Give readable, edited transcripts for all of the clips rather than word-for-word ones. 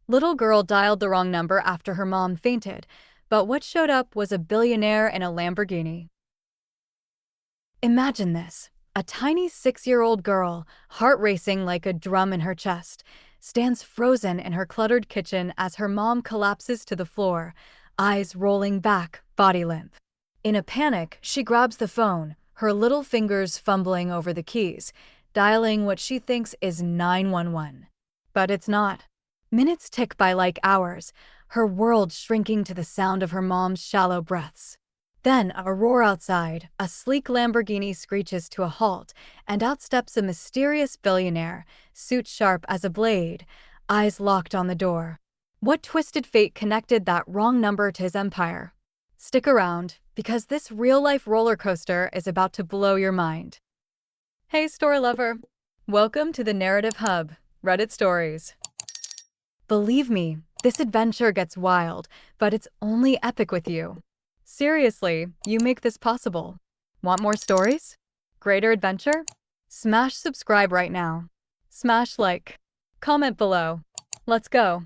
Little girl dialed the wrong number after her mom fainted, but what showed up was a billionaire in a Lamborghini. Imagine this. A tiny 6-year-old girl, heart racing like a drum in her chest, stands frozen in her cluttered kitchen as her mom collapses to the floor, eyes rolling back, body limp. In a panic, she grabs the phone, her little fingers fumbling over the keys, dialing what she thinks is 911. But it's not. Minutes tick by like hours, her world shrinking to the sound of her mom's shallow breaths. Then, a roar outside, a sleek Lamborghini screeches to a halt, and out steps a mysterious billionaire, suit sharp as a blade, eyes locked on the door. What twisted fate connected that wrong number to his empire? Stick around, because this real-life roller coaster is about to blow your mind. Hey, story lover! Welcome to the Narrative Hub, Reddit Stories. Believe me, this adventure gets wild, but it's only epic with you. Seriously, you make this possible. Want more stories? Greater adventure? Smash subscribe right now. Smash like. Comment below. Let's go.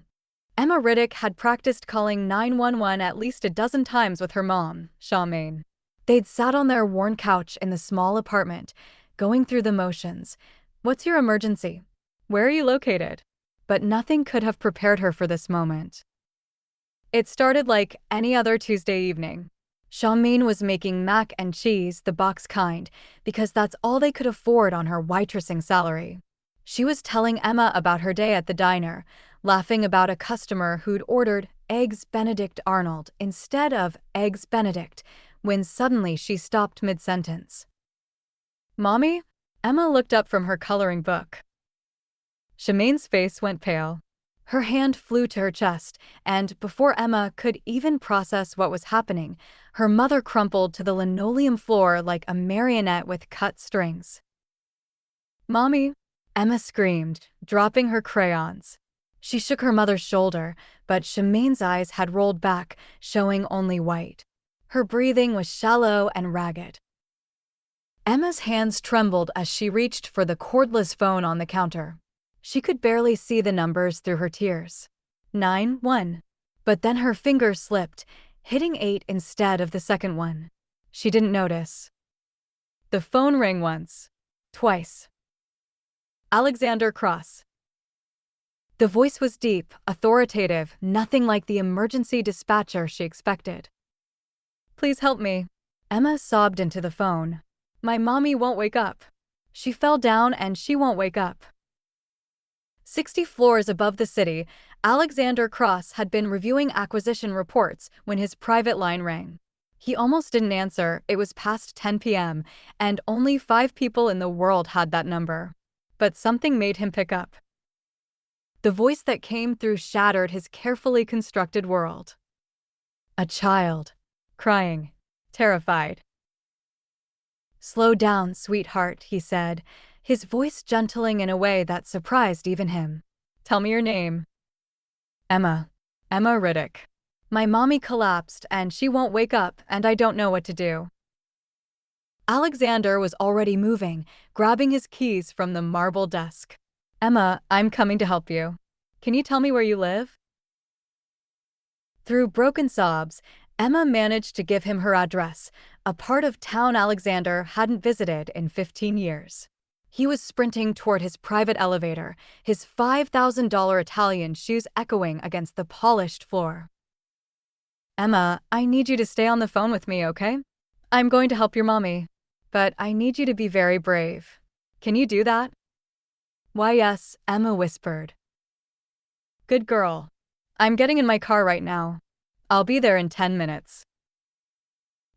Emma Riddick had practiced calling 911 at least a dozen times with her mom, Charmaine. They'd sat on their worn couch in the small apartment, going through the motions. What's your emergency? Where are you located? But nothing could have prepared her for this moment. It started like any other Tuesday evening. Charmaine was making mac and cheese, the box kind, because that's all they could afford on her waitressing salary. She was telling Emma about her day at the diner, laughing about a customer who'd ordered Eggs Benedict Arnold instead of Eggs Benedict, when suddenly she stopped mid-sentence. "Mommy?" Emma looked up from her coloring book. Charmaine's face went pale. Her hand flew to her chest, and before Emma could even process what was happening, her mother crumpled to the linoleum floor like a marionette with cut strings. "Mommy!" Emma screamed, dropping her crayons. She shook her mother's shoulder, but Charmaine's eyes had rolled back, showing only white. Her breathing was shallow and ragged. Emma's hands trembled as she reached for the cordless phone on the counter. She could barely see the numbers through her tears. 9-1. But then her finger slipped, hitting 8 instead of the second one. She didn't notice. The phone rang once. Twice. Alexander Cross. The voice was deep, authoritative, nothing like the emergency dispatcher she expected. "Please help me." Emma sobbed into the phone. "My mommy won't wake up. She fell down and she won't wake up." 60 floors above the city, Alexander Cross had been reviewing acquisition reports when his private line rang. He almost didn't answer. It was past 10 p.m., and only 5 people in the world had that number. But something made him pick up. The voice that came through shattered his carefully constructed world. A child. Crying. Terrified. "Slow down, sweetheart," he said, his voice gentling in a way that surprised even him. "Tell me your name." "Emma. Emma Riddick. My mommy collapsed and she won't wake up and I don't know what to do." Alexander was already moving, grabbing his keys from the marble desk. "Emma, I'm coming to help you. Can you tell me where you live?" Through broken sobs, Emma managed to give him her address, a part of town Alexander hadn't visited in 15 years. He was sprinting toward his private elevator, his $5,000 Italian shoes echoing against the polished floor. "Emma, I need you to stay on the phone with me, okay? I'm going to help your mommy. But I need you to be very brave. Can you do that?" "Why, yes," Emma whispered. "Good girl. I'm getting in my car right now. I'll be there in 10 minutes."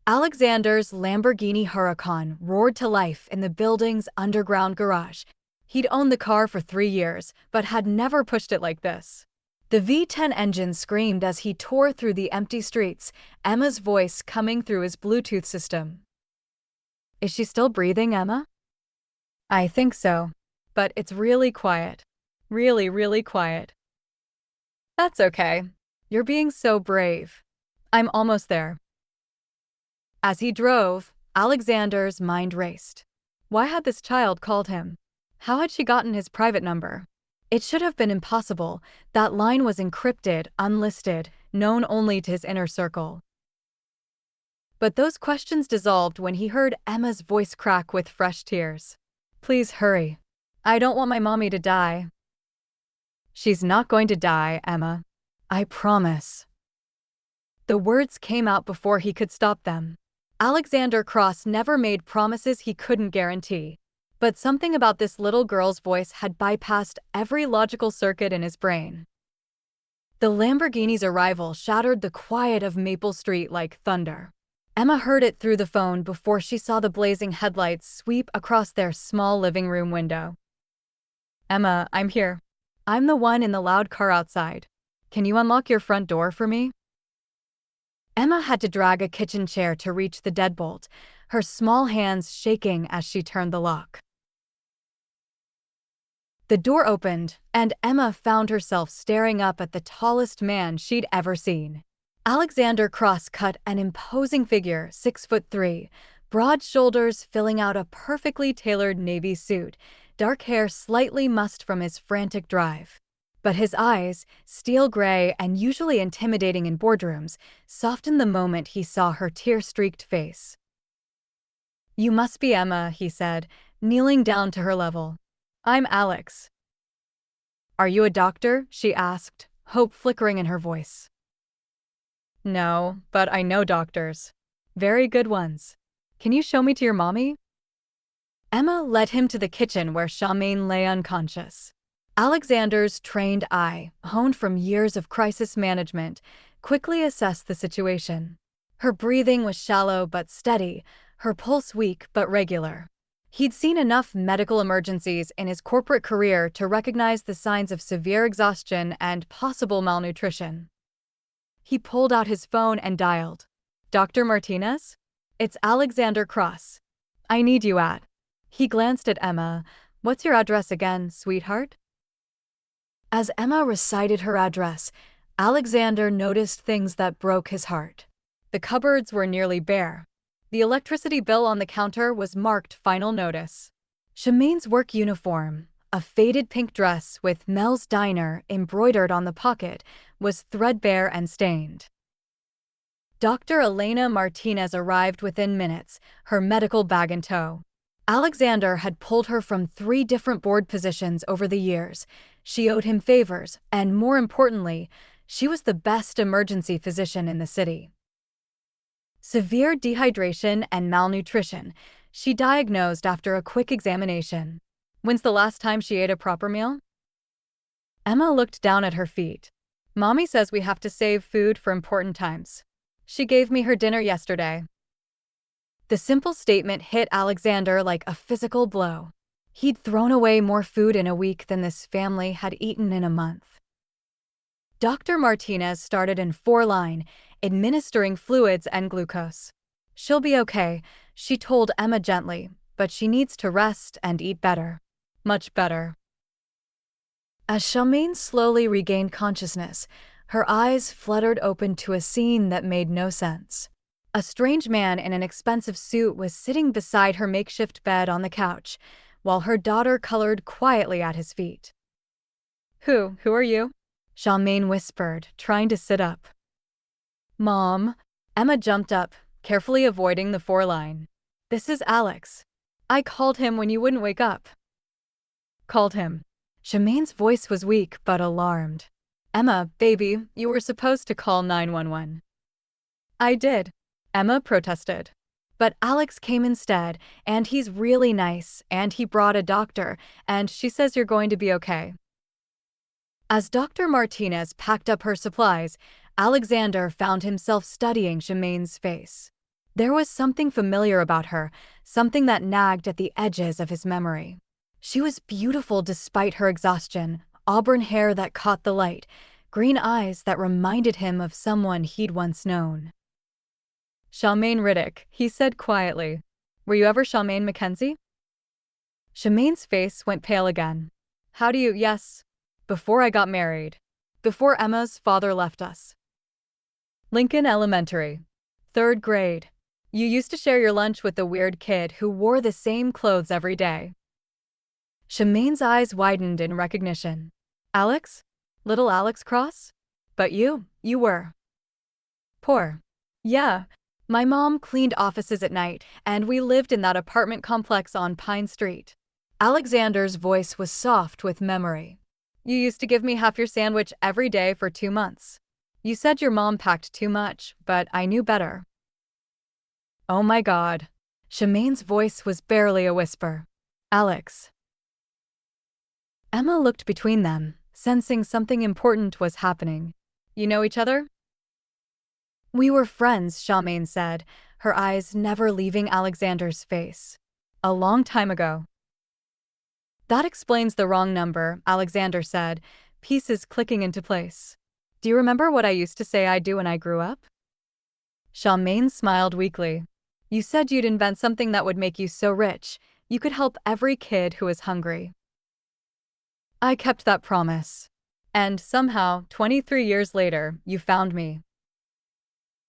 Alexander's Lamborghini Huracan roared to life in the building's underground garage. He'd owned the car for 3 years, but had never pushed it like this. The V10 engine screamed as he tore through the empty streets, Emma's voice coming through his Bluetooth system. "Is she still breathing, Emma?" "I think so. But it's really quiet. Really, really quiet." "That's okay. You're being so brave. I'm almost there." As he drove, Alexander's mind raced. Why had this child called him? How had she gotten his private number? It should have been impossible. That line was encrypted, unlisted, known only to his inner circle. But those questions dissolved when he heard Emma's voice crack with fresh tears. Please hurry. I don't want my mommy to die. She's not going to die, Emma. I promise. The words came out before he could stop them. Alexander Cross never made promises he couldn't guarantee. But something about this little girl's voice had bypassed every logical circuit in his brain. The Lamborghini's arrival shattered the quiet of Maple Street like thunder. Emma heard it through the phone before she saw the blazing headlights sweep across their small living room window. Emma, I'm here. I'm the one in the loud car outside. Can you unlock your front door for me? Emma had to drag a kitchen chair to reach the deadbolt, her small hands shaking as she turned the lock. The door opened, and Emma found herself staring up at the tallest man she'd ever seen. Alexander Cross cut an imposing figure, 6'3", broad shoulders filling out a perfectly tailored navy suit, dark hair slightly mussed from his frantic drive. But his eyes, steel gray and usually intimidating in boardrooms, softened the moment he saw her tear-streaked face. You must be Emma, he said, kneeling down to her level. I'm Alex. Are you a doctor? She asked, hope flickering in her voice. No, but I know doctors. Very good ones. Can you show me to your mommy? Emma led him to the kitchen where Charmaine lay unconscious. Alexander's trained eye, honed from years of crisis management, quickly assessed the situation. Her breathing was shallow but steady, her pulse weak but regular. He'd seen enough medical emergencies in his corporate career to recognize the signs of severe exhaustion and possible malnutrition. He pulled out his phone and dialed. Dr. Martinez? It's Alexander Cross. I need you at. He glanced at Emma. What's your address again, sweetheart? As Emma recited her address, Alexander noticed things that broke his heart. The cupboards were nearly bare. The electricity bill on the counter was marked Final Notice. Charmaine's work uniform, a faded pink dress with Mel's Diner embroidered on the pocket, was threadbare and stained. Dr. Elena Martinez arrived within minutes, her medical bag in tow. Alexander had pulled her from 3 different board positions over the years. She owed him favors, and more importantly, she was the best emergency physician in the city. Severe dehydration and malnutrition, she diagnosed after a quick examination. When's the last time she ate a proper meal? Emma looked down at her feet. Mommy says we have to save food for important times. She gave me her dinner yesterday. The simple statement hit Alexander like a physical blow. He'd thrown away more food in a week than this family had eaten in a month. Dr. Martinez started in 4-line, administering fluids and glucose. She'll be okay, she told Emma gently, but she needs to rest and eat better. Much better. As Charmaine slowly regained consciousness, her eyes fluttered open to a scene that made no sense. A strange man in an expensive suit was sitting beside her makeshift bed on the couch, while her daughter colored quietly at his feet. Who are you? Charmaine whispered, trying to sit up. Mom. Emma jumped up, carefully avoiding the 4-line. This is Alex. I called him when you wouldn't wake up. Called him. Charmaine's voice was weak but alarmed. Emma, baby, you were supposed to call 911. I did. Emma protested. But Alex came instead, and he's really nice, and he brought a doctor, and she says you're going to be okay. As Dr. Martinez packed up her supplies, Alexander found himself studying Charmaine's face. There was something familiar about her, something that nagged at the edges of his memory. She was beautiful despite her exhaustion, auburn hair that caught the light, green eyes that reminded him of someone he'd once known. Charmaine Riddick, he said quietly. Were you ever Charmaine Mackenzie? Charmaine's face went pale again. How do you, yes. Before I got married. Before Emma's father left us. Lincoln Elementary. 3rd grade. You used to share your lunch with the weird kid who wore the same clothes every day. Charmaine's eyes widened in recognition. Alex? Little Alex Cross? But you were poor. Yeah. My mom cleaned offices at night, and we lived in that apartment complex on Pine Street. Alexander's voice was soft with memory. You used to give me half your sandwich every day for 2 months. You said your mom packed too much, but I knew better. Oh my God. Shemaine's voice was barely a whisper. Alex. Emma looked between them, sensing something important was happening. You know each other? We were friends, Charmaine said, her eyes never leaving Alexander's face. A long time ago. That explains the wrong number, Alexander said, pieces clicking into place. Do you remember what I used to say I'd do when I grew up? Charmaine smiled weakly. You said you'd invent something that would make you so rich, you could help every kid who is hungry. I kept that promise. And somehow, 23 years later, you found me.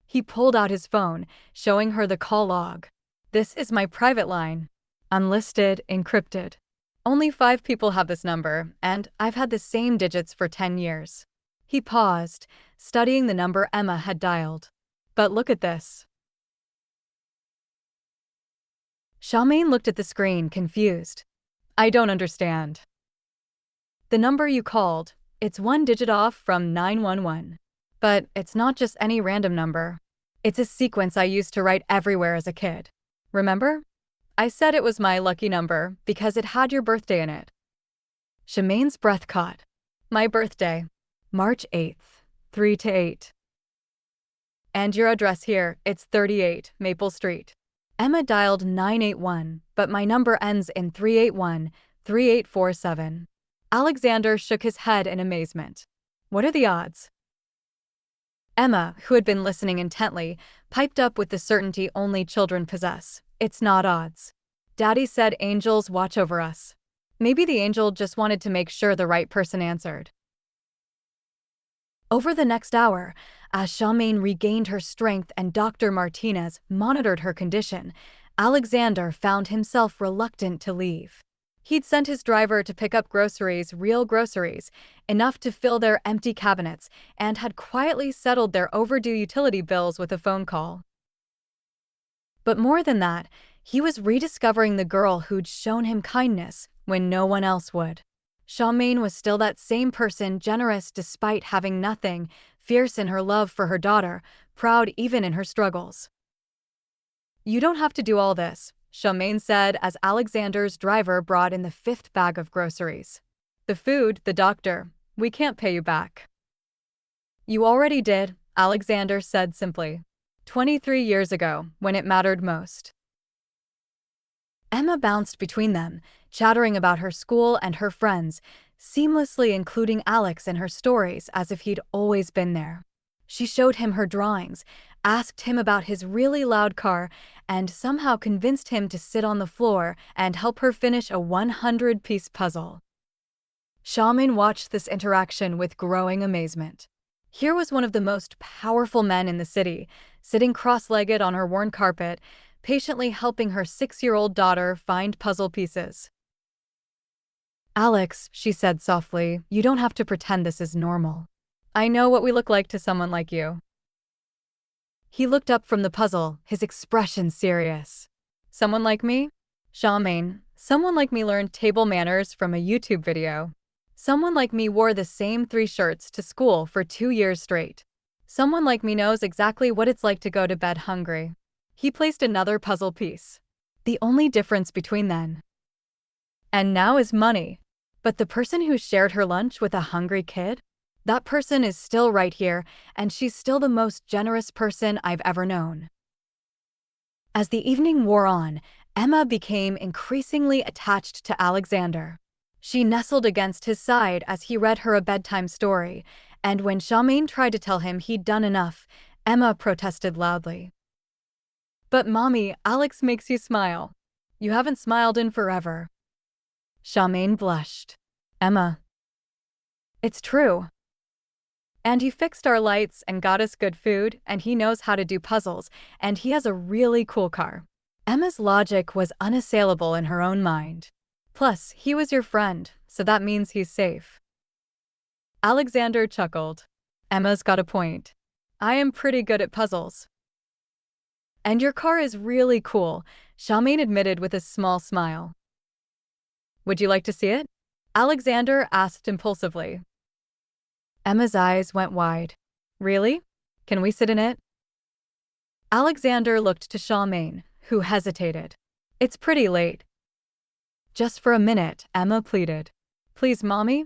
He pulled out his phone, showing her the call log. This is my private line. Unlisted, encrypted. Only 5 people have this number, and I've had the same digits for 10 years. He paused, studying the number Emma had dialed. But look at this. Charmaine looked at the screen, confused. I don't understand. The number you called, it's 1 digit off from 911. But it's not just any random number. It's a sequence I used to write everywhere as a kid. Remember? I said it was my lucky number because it had your birthday in it. Charmaine's breath caught. My birthday. March 8th, 3 to 8. And your address here, it's 38 Maple Street. Emma dialed 981, but my number ends in 381, 3847. Alexander shook his head in amazement. What are the odds? Emma, who had been listening intently, piped up with the certainty only children possess. It's not odds. Daddy said angels watch over us. Maybe the angel just wanted to make sure the right person answered. Over the next hour, as Charmaine regained her strength and Dr. Martinez monitored her condition, Alexander found himself reluctant to leave. He'd sent his driver to pick up groceries, real groceries, enough to fill their empty cabinets, and had quietly settled their overdue utility bills with a phone call. But more than that, he was rediscovering the girl who'd shown him kindness when no one else would. Charmaine was still that same person, generous despite having nothing, fierce in her love for her daughter, proud even in her struggles. You don't have to do all this, Charmaine said as Alexander's driver brought in the 5th bag of groceries. The food, the doctor, we can't pay you back. You already did, Alexander said simply. 23 years ago, when it mattered most. Emma bounced between them, chattering about her school and her friends, seamlessly including Alex in her stories as if he'd always been there. She showed him her drawings, asked him about his really loud car, and somehow convinced him to sit on the floor and help her finish a 100-piece puzzle. Charmaine watched this interaction with growing amazement. Here was one of the most powerful men in the city, sitting cross-legged on her worn carpet, patiently helping her 6-year-old daughter find puzzle pieces. Alex, she said softly, you don't have to pretend this is normal. I know what we look like to someone like you. He looked up from the puzzle, his expression serious. Someone like me? Charmaine, someone like me learned table manners from a YouTube video. Someone like me wore the same 3 shirts to school for 2 years straight. Someone like me knows exactly what it's like to go to bed hungry. He placed another puzzle piece. The only difference between then and now is money. But the person who shared her lunch with a hungry kid? That person is still right here, and she's still the most generous person I've ever known. As the evening wore on, Emma became increasingly attached to Alexander. She nestled against his side as he read her a bedtime story, and when Charmaine tried to tell him he'd done enough, Emma protested loudly. But Mommy, Alex makes you smile. You haven't smiled in forever. Charmaine blushed. Emma. It's true. And he fixed our lights and got us good food, and he knows how to do puzzles, and he has a really cool car. Emma's logic was unassailable in her own mind. Plus, he was your friend, so that means he's safe. Alexander chuckled. Emma's got a point. I am pretty good at puzzles. And your car is really cool, Charmaine admitted with a small smile. Would you like to see it? Alexander asked impulsively. Emma's eyes went wide. Really? Can we sit in it? Alexander looked to Charmaine, who hesitated. It's pretty late. Just for a minute, Emma pleaded. Please, Mommy?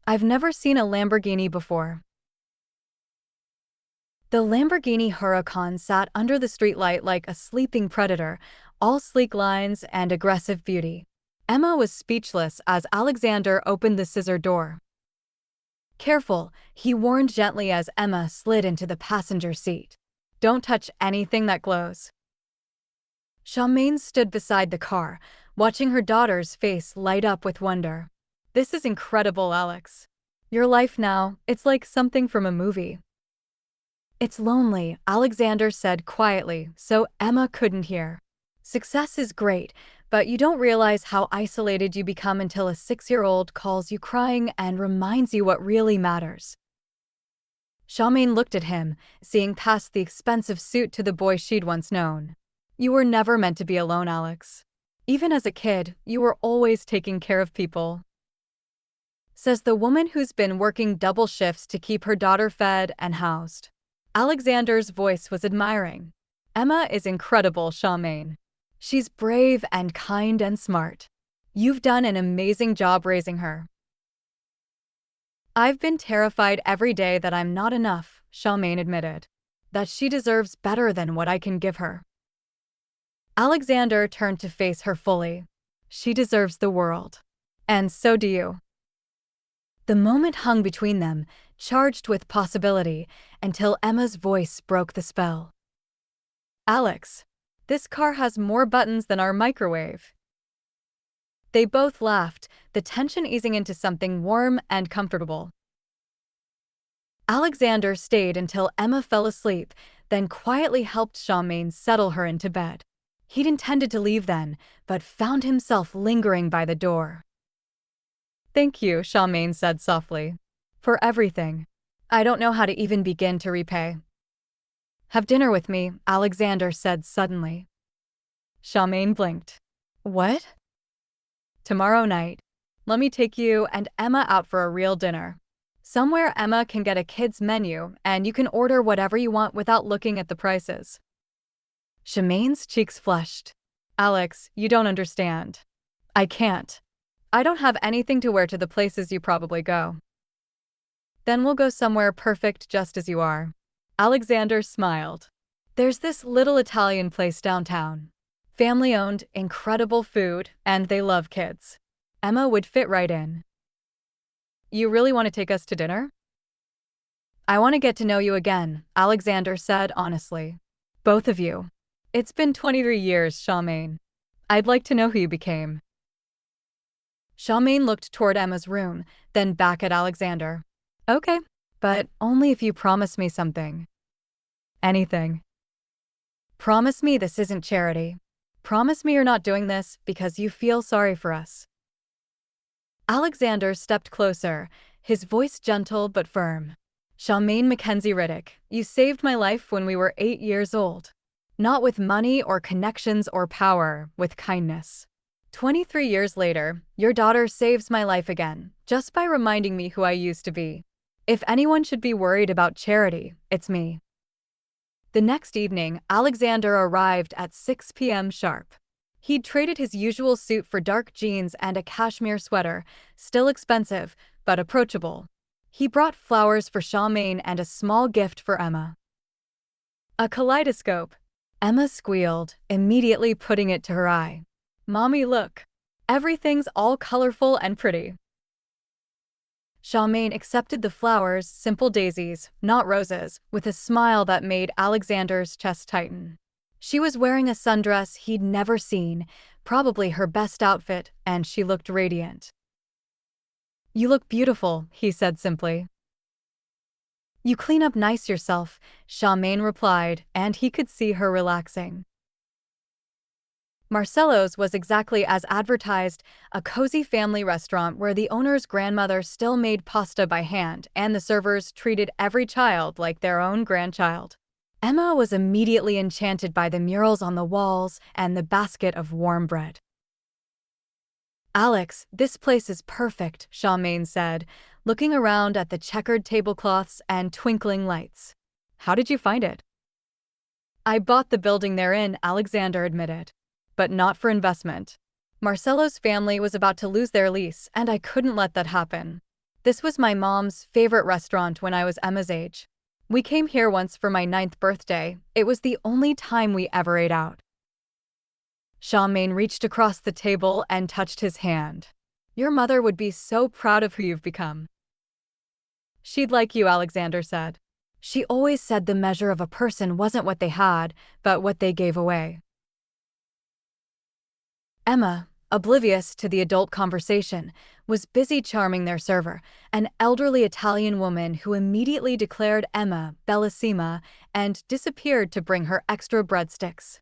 I've never seen a Lamborghini before. The Lamborghini Huracan sat under the streetlight like a sleeping predator, all sleek lines and aggressive beauty. Emma was speechless as Alexander opened the scissor door. Careful, he warned gently as Emma slid into the passenger seat. Don't touch anything that glows. Charmaine stood beside the car, watching her daughter's face light up with wonder. This is incredible, Alex. Your life now, it's like something from a movie. It's lonely, Alexander said quietly, so Emma couldn't hear. Success is great, but you don't realize how isolated you become until a 6-year-old calls you crying and reminds you what really matters. Charmaine looked at him, seeing past the expensive suit to the boy she'd once known. You were never meant to be alone, Alex. Even as a kid, you were always taking care of people. Says the woman who's been working double shifts to keep her daughter fed and housed. Alexander's voice was admiring. Emma is incredible, Charmaine. She's brave and kind and smart. You've done an amazing job raising her. I've been terrified every day that I'm not enough, Charmaine admitted. That she deserves better than what I can give her. Alexander turned to face her fully. She deserves the world. And so do you. The moment hung between them, charged with possibility, until Emma's voice broke the spell. Alex, this car has more buttons than our microwave. They both laughed, the tension easing into something warm and comfortable. Alexander stayed until Emma fell asleep, then quietly helped Charmaine settle her into bed. He'd intended to leave then, but found himself lingering by the door. Thank you, Charmaine said softly. For everything. I don't know how to even begin to repay. Have dinner with me, Alexander said suddenly. Charmaine blinked. What? Tomorrow night. Let me take you and Emma out for a real dinner. Somewhere Emma can get a kid's menu and you can order whatever you want without looking at the prices. Charmaine's cheeks flushed. Alex, you don't understand. I can't. I don't have anything to wear to the places you probably go. Then we'll go somewhere perfect just as you are. Alexander smiled. There's this little Italian place downtown. Family-owned, incredible food, and they love kids. Emma would fit right in. You really want to take us to dinner? I want to get to know you again, Alexander said honestly. Both of you. It's been 23 years, Charmaine. I'd like to know who you became. Charmaine looked toward Emma's room, then back at Alexander. Okay, but only if you promise me something. Anything. Promise me this isn't charity. Promise me you're not doing this because you feel sorry for us. Alexander stepped closer, his voice gentle but firm. Charmaine Mackenzie Riddick, you saved my life when we were 8 years old. Not with money or connections or power, with kindness. 23 years later, your daughter saves my life again, just by reminding me who I used to be. If anyone should be worried about charity, it's me. The next evening, Alexander arrived at 6 p.m. sharp. He'd traded his usual suit for dark jeans and a cashmere sweater, still expensive, but approachable. He brought flowers for Charmaine and a small gift for Emma. A kaleidoscope. Emma squealed, immediately putting it to her eye. Mommy, look. Everything's all colorful and pretty. Charmaine accepted the flowers, simple daisies, not roses, with a smile that made Alexander's chest tighten. She was wearing a sundress he'd never seen, probably her best outfit, and she looked radiant. You look beautiful, he said simply. You clean up nice yourself, Charmaine replied, and he could see her relaxing. Marcello's was exactly as advertised, a cozy family restaurant where the owner's grandmother still made pasta by hand and the servers treated every child like their own grandchild. Emma was immediately enchanted by the murals on the walls and the basket of warm bread. "Alex, this place is perfect," Charmaine said, looking around at the checkered tablecloths and twinkling lights. "How did you find it?" "I bought the building they're in," Alexander admitted. "But not for investment. Marcello's family was about to lose their lease, and I couldn't let that happen. This was my mom's favorite restaurant when I was Emma's age. We came here once for my 9th birthday. It was the only time we ever ate out." Charmaine reached across the table and touched his hand. "Your mother would be so proud of who you've become." "She'd like you," Alexander said. "She always said the measure of a person wasn't what they had, but what they gave away." Emma, oblivious to the adult conversation, was busy charming their server, an elderly Italian woman who immediately declared Emma bellissima and disappeared to bring her extra breadsticks.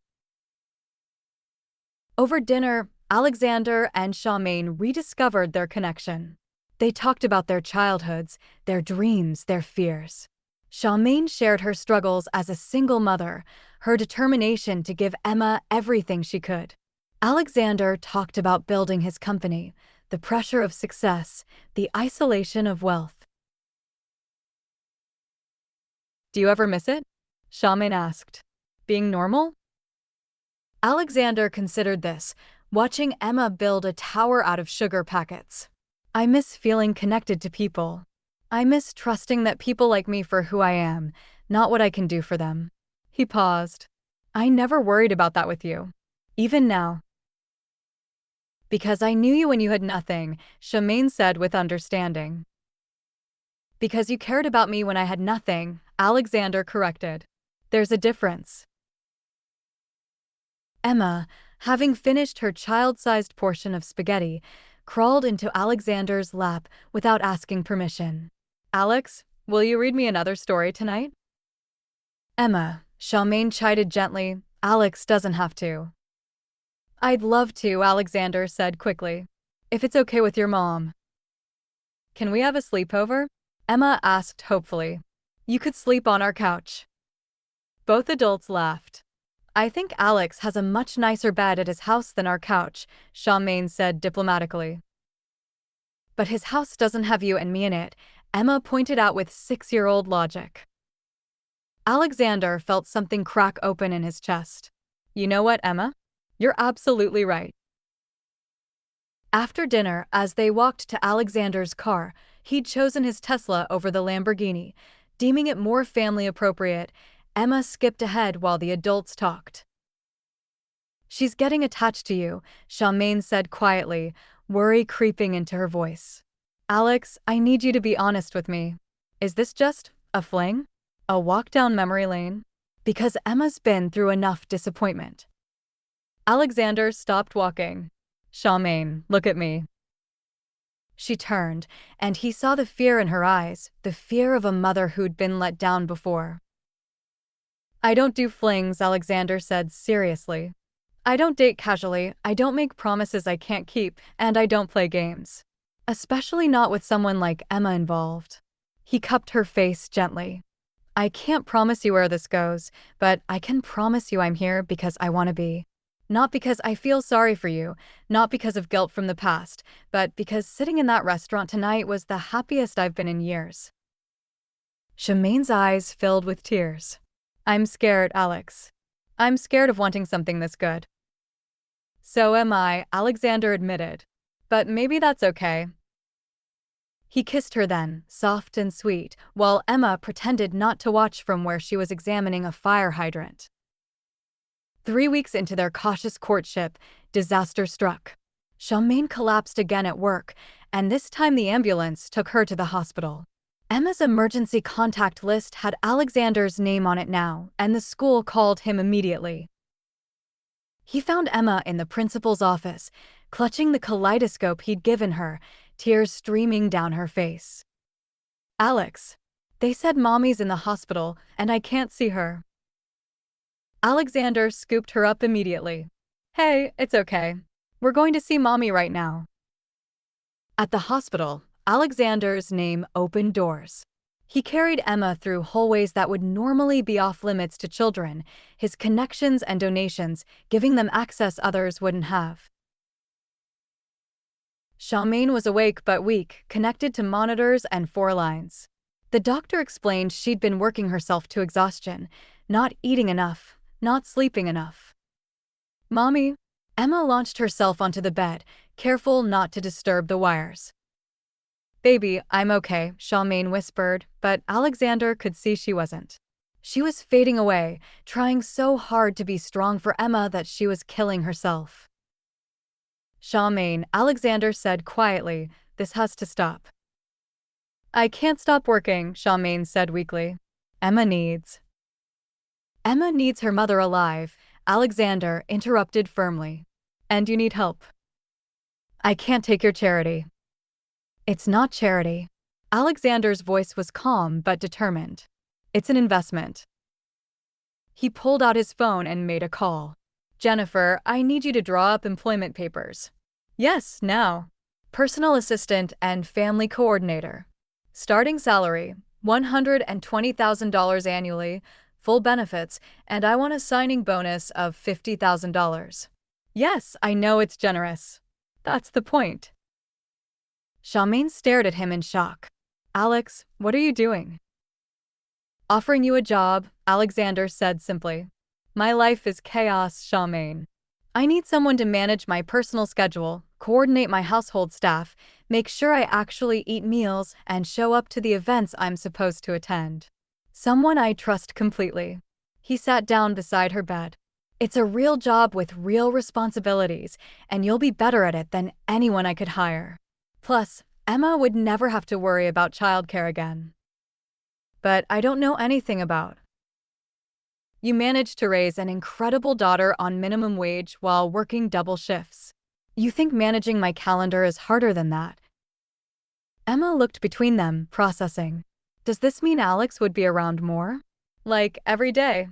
Over dinner, Alexander and Charmaine rediscovered their connection. They talked about their childhoods, their dreams, their fears. Charmaine shared her struggles as a single mother, her determination to give Emma everything she could. Alexander talked about building his company, the pressure of success, the isolation of wealth. "Do you ever miss it?" Charmaine asked. "Being normal?" Alexander considered this, watching Emma build a tower out of sugar packets. "I miss feeling connected to people. I miss trusting that people like me for who I am, not what I can do for them." He paused. "I never worried about that with you. Even now." "Because I knew you when you had nothing," Charmaine said with understanding. "Because you cared about me when I had nothing," Alexander corrected. "There's a difference." Emma, having finished her child-sized portion of spaghetti, crawled into Alexander's lap without asking permission. "Alex, will you read me another story tonight?" "Emma," Charmaine chided gently, "Alex doesn't have to." "I'd love to," Alexander said quickly. "If it's okay with your mom." "Can we have a sleepover?" Emma asked hopefully. "You could sleep on our couch." Both adults laughed. "I think Alex has a much nicer bed at his house than our couch," Charmaine said diplomatically. "But his house doesn't have you and me in it," Emma pointed out with 6-year-old logic. Alexander felt something crack open in his chest. "You know what, Emma? You're absolutely right." After dinner, as they walked to Alexander's car, he'd chosen his Tesla over the Lamborghini. Deeming it more family appropriate, Emma skipped ahead while the adults talked. "She's getting attached to you," Charmaine said quietly, worry creeping into her voice. "Alex, I need you to be honest with me. Is this just a fling? A walk down memory lane?" Because Emma's been through enough disappointment. Alexander stopped walking. "Charmaine, look at me." She turned, and he saw the fear in her eyes, the fear of a mother who'd been let down before. "I don't do flings," Alexander said seriously. "I don't date casually, I don't make promises I can't keep, and I don't play games. Especially not with someone like Emma involved." He cupped her face gently. "I can't promise you where this goes, but I can promise you I'm here because I want to be. Not because I feel sorry for you, not because of guilt from the past, but because sitting in that restaurant tonight was the happiest I've been in years." Charmaine's eyes filled with tears. "I'm scared, Alex. I'm scared of wanting something this good." "So am I," Alexander admitted. "But maybe that's okay." He kissed her then, soft and sweet, while Emma pretended not to watch from where she was examining a fire hydrant. 3 weeks into their cautious courtship, disaster struck. Charmaine collapsed again at work, and this time the ambulance took her to the hospital. Emma's emergency contact list had Alexander's name on it now, and the school called him immediately. He found Emma in the principal's office, clutching the kaleidoscope he'd given her, tears streaming down her face. "Alex, they said Mommy's in the hospital, and I can't see her." Alexander scooped her up immediately. Hey, it's okay. We're going to see mommy right now. At the hospital, Alexander's name opened doors. He carried Emma through hallways that would normally be off limits to children, his connections and donations giving them access others wouldn't have. Charmaine was awake but weak, connected to monitors and four lines. The doctor explained she'd been working herself to exhaustion, not eating enough, not sleeping enough. Mommy? Emma launched herself onto the bed, careful not to disturb the wires. Baby, I'm okay, Charmaine whispered, but Alexander could see she wasn't. She was fading away, trying so hard to be strong for Emma that she was killing herself. Charmaine, Alexander said quietly, this has to stop. I can't stop working, Charmaine said weakly. Emma needs. Emma needs her mother alive, Alexander interrupted firmly. And you need help. I can't take your charity. It's not charity. Alexander's voice was calm but determined. It's an investment. He pulled out his phone and made a call. Jennifer, I need you to draw up employment papers. Yes, now. Personal assistant and family coordinator. Starting salary, $120,000 annually, full benefits, and I want a signing bonus of $50,000. Yes, I know it's generous. That's the point. Charmaine stared at him in shock. Alex, what are you doing? Offering you a job, Alexander said simply. My life is chaos, Charmaine. I need someone to manage my personal schedule, coordinate my household staff, make sure I actually eat meals, and show up to the events I'm supposed to attend. Someone I trust completely. He sat down beside her bed. It's a real job with real responsibilities, and you'll be better at it than anyone I could hire. Plus, Emma would never have to worry about childcare again. But I don't know anything about. You managed to raise an incredible daughter on minimum wage while working double shifts. You think managing my calendar is harder than that? Emma looked between them, processing. Does this mean Alex would be around more? Like, every day?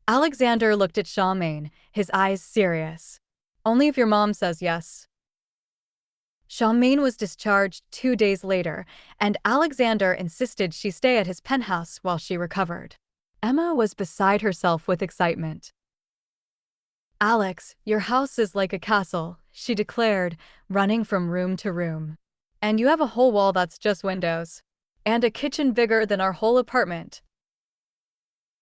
Alexander looked at Charmaine, his eyes serious. Only if your mom says yes. Charmaine was discharged 2 days later, and Alexander insisted she stay at his penthouse while she recovered. Emma was beside herself with excitement. Alex, your house is like a castle, she declared, running from room to room. And you have a whole wall that's just windows. And a kitchen bigger than our whole apartment.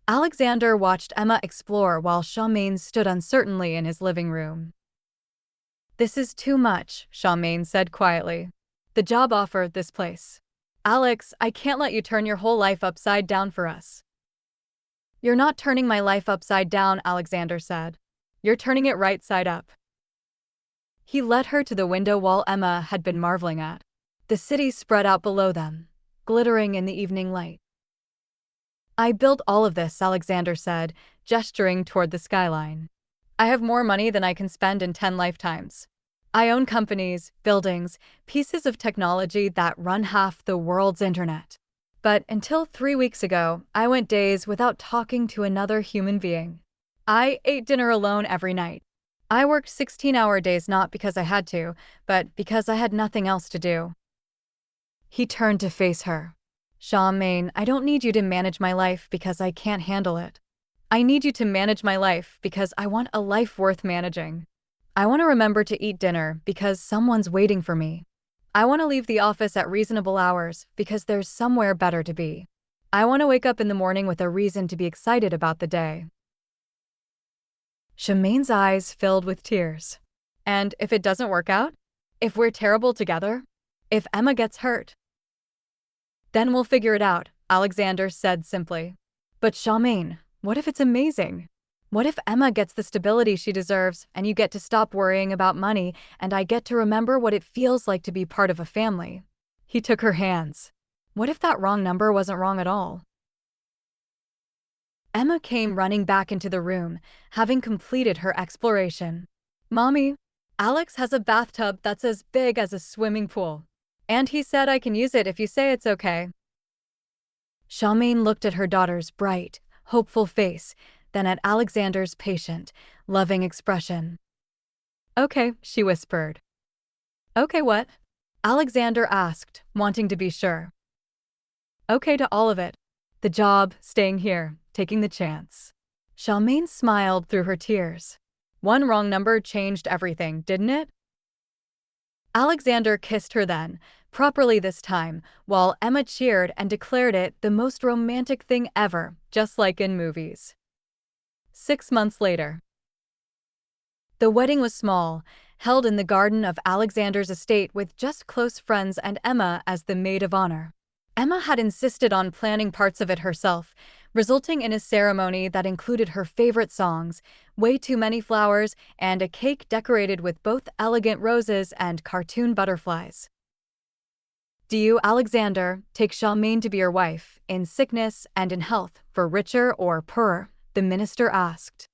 Alexander watched Emma explore while Charmaine stood uncertainly in his living room. This is too much, Charmaine said quietly. The job offer, this place. Alex, I can't let you turn your whole life upside down for us. You're not turning my life upside down, Alexander said. You're turning it right side up. He led her to the window wall Emma had been marveling at. The city spread out below them, glittering in the evening light. I built all of this, Alexander said, gesturing toward the skyline. I have more money than I can spend in 10 lifetimes. I own companies, buildings, pieces of technology that run half the world's internet. But until 3 weeks ago, I went days without talking to another human being. I ate dinner alone every night. I worked 16-hour days not because I had to, but because I had nothing else to do. He turned to face her. Charmaine, I don't need you to manage my life because I can't handle it. I need you to manage my life because I want a life worth managing. I want to remember to eat dinner because someone's waiting for me. I want to leave the office at reasonable hours because there's somewhere better to be. I want to wake up in the morning with a reason to be excited about the day. Charmaine's eyes filled with tears. And if it doesn't work out? If we're terrible together? If Emma gets hurt? Then we'll figure it out, Alexander said simply. But Charmaine, what if it's amazing? What if Emma gets the stability she deserves and you get to stop worrying about money and I get to remember what it feels like to be part of a family? He took her hands. What if that wrong number wasn't wrong at all? Emma came running back into the room, having completed her exploration. Mommy, Alex has a bathtub that's as big as a swimming pool. And he said I can use it if you say it's okay. Charmaine looked at her daughter's bright, hopeful face, then at Alexander's patient, loving expression. "Okay," she whispered. "Okay, what?" Alexander asked, wanting to be sure. "Okay to all of it. The job, staying here, taking the chance." Charmaine smiled through her tears. One wrong number changed everything, didn't it? Alexander kissed her then, properly this time, while Emma cheered and declared it the most romantic thing ever, just like in movies. 6 months later. The wedding was small, held in the garden of Alexander's estate with just close friends and Emma as the maid of honor. Emma had insisted on planning parts of it herself, resulting in a ceremony that included her favorite songs, way too many flowers, and a cake decorated with both elegant roses and cartoon butterflies. "Do you, Alexander, take Charmaine to be your wife, in sickness and in health, for richer or poorer?" the minister asked.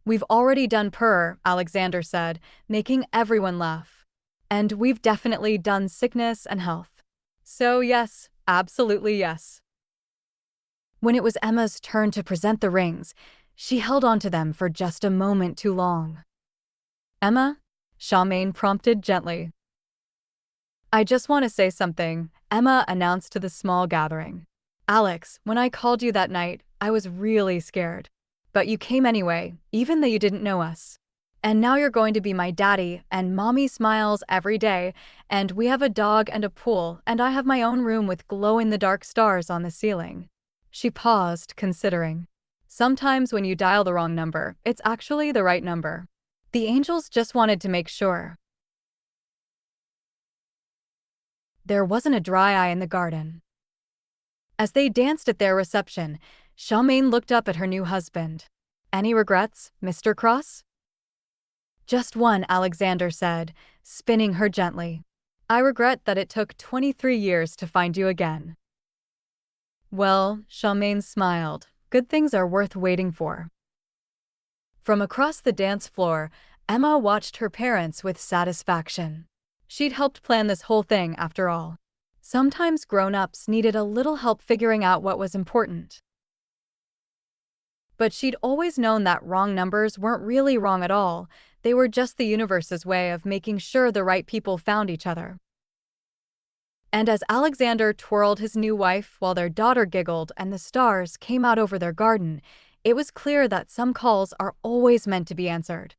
"We've already done poorer," Alexander said, making everyone laugh. "And we've definitely done sickness and health. So yes, absolutely yes." When it was Emma's turn to present the rings, she held onto them for just a moment too long. "Emma?" Charmaine prompted gently. "I just want to say something," Emma announced to the small gathering. "Alex, when I called you that night, I was really scared. But you came anyway, even though you didn't know us. And now you're going to be my daddy, and mommy smiles every day, and we have a dog and a pool, and I have my own room with glow-in-the-dark stars on the ceiling." She paused, considering. "Sometimes when you dial the wrong number, it's actually the right number. The angels just wanted to make sure." There wasn't a dry eye in the garden. As they danced at their reception, Charmaine looked up at her new husband. "Any regrets, Mr. Cross?" "Just one," Alexander said, spinning her gently. "I regret that it took 23 years to find you again." "Well," Charmaine smiled, "good things are worth waiting for." From across the dance floor, Emma watched her parents with satisfaction. She'd helped plan this whole thing, after all. Sometimes grown-ups needed a little help figuring out what was important. But she'd always known that wrong numbers weren't really wrong at all, they were just the universe's way of making sure the right people found each other. And as Alexander twirled his new wife while their daughter giggled and the stars came out over their garden, it was clear that some calls are always meant to be answered.